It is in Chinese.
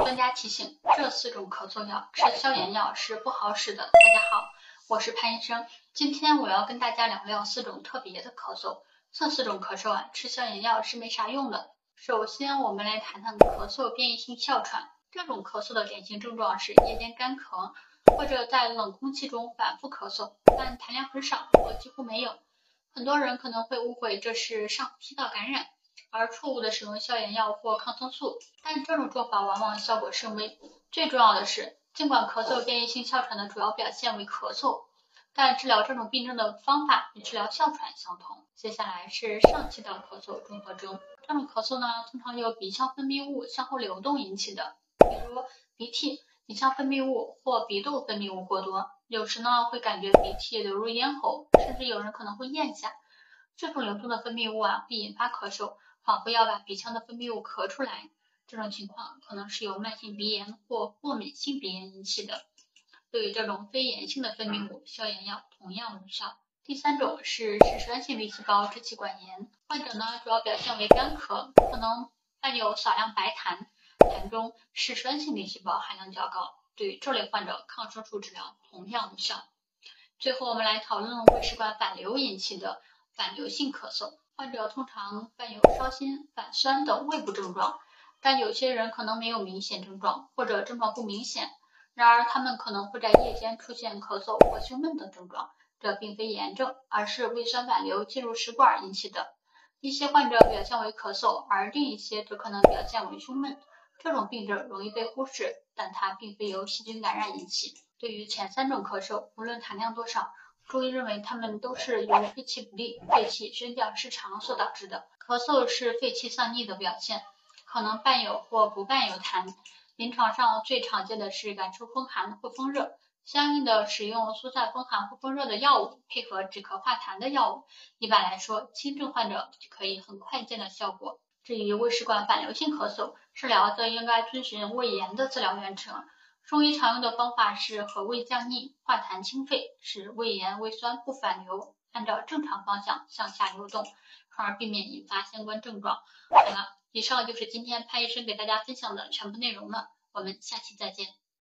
专家提醒，这4种咳嗽药吃消炎药是不好使的。大家好，我是潘医生，今天我要跟大家聊聊4种特别的咳嗽。这4种咳嗽吃消炎药是没啥用的。首先我们来谈谈咳嗽变异性哮喘。这种咳嗽的典型症状是夜间干咳，或者在冷空气中反复咳嗽，但痰量很少或几乎没有。很多人可能会误会这是上呼吸道感染，而错误的使用消炎药或抗生素，但这种做法往往效果甚微。最重要的是，尽管咳嗽变异性哮喘的主要表现为咳嗽，但治疗这种病症的方法与治疗哮喘相同。接下来是上气道咳嗽综合征。这种咳嗽呢，通常由鼻腔分泌物向后流动引起的，比如鼻涕、鼻腔分泌物或鼻窦分泌物过多，有时呢会感觉鼻涕流入咽喉，甚至有人可能会咽下。这种流动的分泌物会引发咳嗽，仿佛要把鼻腔的分泌物咳出来。这种情况可能是由慢性鼻炎或过敏性鼻炎引起的。对于这种非炎性的分泌物，消炎药同样无效。第3种是嗜酸性粒细胞支气管炎，患者呢主要表现为干咳，可能伴有少量白痰，痰中嗜酸性粒细胞含量较高。对于这类患者，抗生素治疗同样无效。最后我们来讨论胃食管反流引起的反流性咳嗽，患者通常伴有烧心、反酸等胃部症状，但有些人可能没有明显症状，或者症状不明显。然而他们可能会在夜间出现咳嗽或胸闷等症状，这并非炎症，而是胃酸反流进入食管引起的。一些患者表现为咳嗽，而另一些则可能表现为胸闷。这种病症容易被忽视，但它并非由细菌感染引起。对于前3种咳嗽，无论痰量多少，中医认为它们都是由肺气不利、肺气宣调失常所导致的。咳嗽是肺气丧逆的表现，可能伴有或不伴有痰。临床上最常见的是感受风寒或风热，相应的使用疏散风寒或风热的药物，配合止咳化痰的药物。一般来说，轻症患者就可以很快见到效果。至于胃食管反流性咳嗽，治疗则应该遵循胃炎的治疗原则。中医常用的方法是和胃降逆、化痰清肺，使胃炎胃酸不反流，按照正常方向向下流动，从而避免引发相关症状。好了，以上就是今天潘医生给大家分享的全部内容了，我们下期再见。